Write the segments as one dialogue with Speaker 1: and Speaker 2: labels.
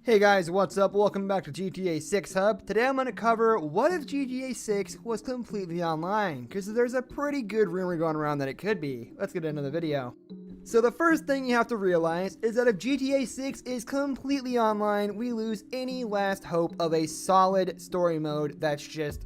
Speaker 1: Hey guys, what's up? Welcome back to GTA 6 Hub. Today I'm going to cover what if GTA 6 was completely online, because there's a pretty good rumor going around that it could be. Let's get into the video. So the first thing you have to realize is that if GTA 6 is completely online, we lose any last hope of a solid story mode that's just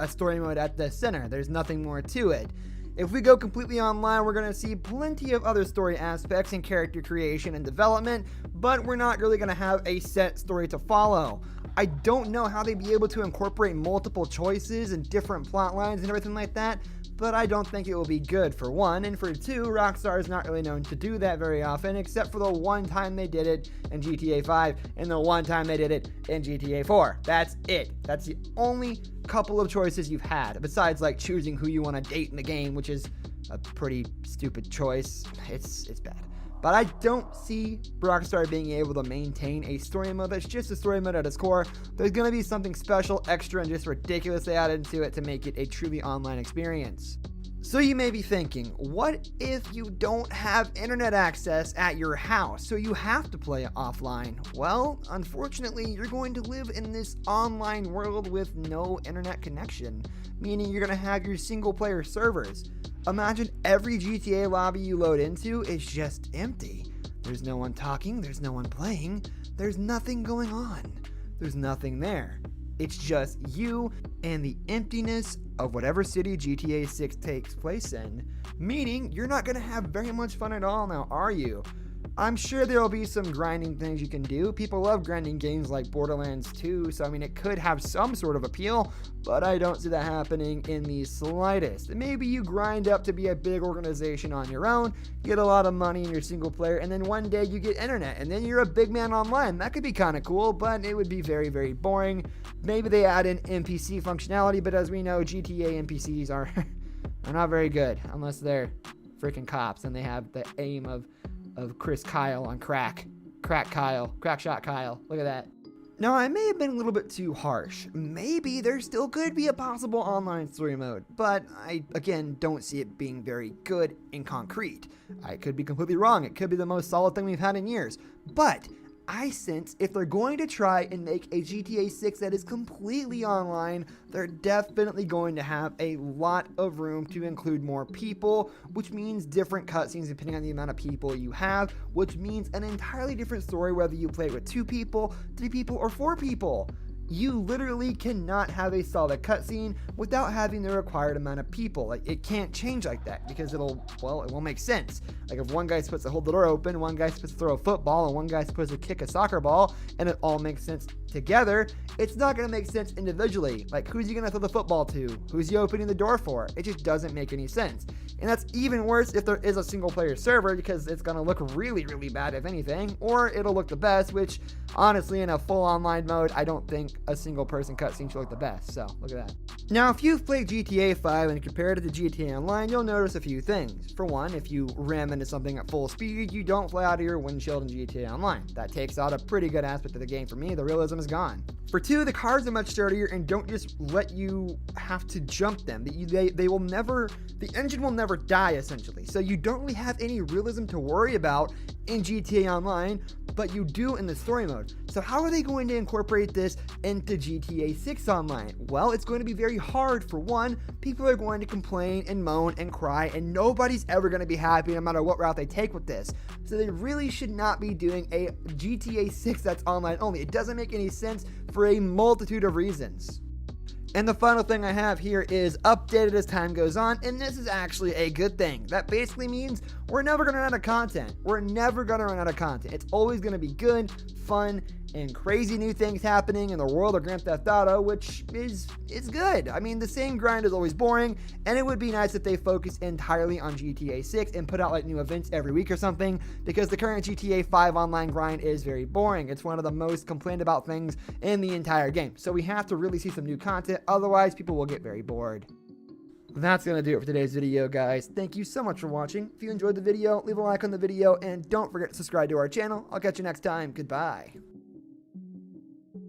Speaker 1: a story mode at the center. There's nothing more to it. If we go completely online, we're going to see plenty of other story aspects and character creation and development, but we're not really going to have a set story to follow. I don't know how they'd be able to incorporate multiple choices and different plot lines and everything like that, but I don't think it will be good, for one, and for two, Rockstar is not really known to do that very often, except for the one time they did it in GTA 5 and the one time they did it in GTA 4. That's it. That's the only couple of choices you've had, besides like choosing who you want to date in the game, which is a pretty stupid choice. It's bad. But I don't see Rockstar being able to maintain a story mode that's just a story mode at its core. There's going to be something special, extra, and just ridiculously added to it to make it a truly online experience. So you may be thinking, what if you don't have internet access at your house, so you have to play it offline? Well, unfortunately, you're going to live in this online world with no internet connection, meaning you're going to have your single player servers. Imagine every GTA lobby you load into is just empty. There's no one talking, there's no one playing, there's nothing going on. There's nothing there. It's just you and the emptiness of whatever city GTA 6 takes place in, meaning you're not going to have very much fun at all now, are you? I'm sure there will be some grinding things you can do. People love grinding games like Borderlands 2, so I mean it could have some sort of appeal, but I don't see that happening in the slightest. Maybe you grind up to be a big organization on your own, get a lot of money in your single player, and then one day you get internet, and then you're a big man online. That could be kind of cool, but it would be very, very boring. Maybe they add in NPC functionality, but as we know, GTA NPCs are not very good, unless they're freaking cops, and they have the aim of Chris Kyle on crack. Crack shot Kyle. Look at that. Now, I may have been a little bit too harsh. Maybe there still could be a possible online story mode, but I, again, don't see it being very good and concrete. I could be completely wrong. It could be the most solid thing we've had in years. But I sense if they're going to try and make a GTA 6 that is completely online, they're definitely going to have a lot of room to include more people, which means different cutscenes depending on the amount of people you have, which means an entirely different story whether you play with 2 people, 3 people, or 4 people. You literally cannot have a solid cutscene without having the required amount of people. Like, it can't change like that because it won't make sense. Like, if one guy's supposed to hold the door open, one guy's supposed to throw a football, and one guy's supposed to kick a soccer ball, and it all makes sense together, it's not going to make sense individually. Like, who's he going to throw the football to? Who's he opening the door for? It just doesn't make any sense. And that's even worse if there is a single player server, because it's going to look really, really bad if anything, or it'll look the best, which honestly in a full online mode, I don't think a single person cutscene should look the best. So look at that. Now, if you've played GTA 5 and compared it to GTA Online, you'll notice a few things. For one, if you ram into something at full speed, you don't fly out of your windshield in GTA Online. That takes out a pretty good aspect of the game for me. The realism is gone. For two, the cars are much sturdier and don't just let you have to jump them. They will never, the engine will never die essentially. So you don't really have any realism to worry about in GTA Online, but you do in the story mode. So how are they going to incorporate this into GTA 6 Online? Well, it's going to be very hard. For one, people are going to complain and moan and cry, and nobody's ever going to be happy no matter what route they take with this. So they really should not be doing a GTA 6 that's online only. It doesn't make any sense for a multitude of reasons. And the final thing I have here is updated as time goes on, and this is actually a good thing. That basically means we're never going to run out of content. We're never going to run out of content. It's always going to be good, fun, and crazy new things happening in the world of Grand Theft Auto, which is good. I mean, the same grind is always boring, and it would be nice if they focus entirely on GTA 6 and put out like new events every week or something, because the current GTA 5 online grind is very boring. It's one of the most complained about things in the entire game. So we have to really see some new content, otherwise people will get very bored. That's going to do it for today's video, guys. Thank you so much for watching. If you enjoyed the video, leave a like on the video, and don't forget to subscribe to our channel. I'll catch you next time. Goodbye.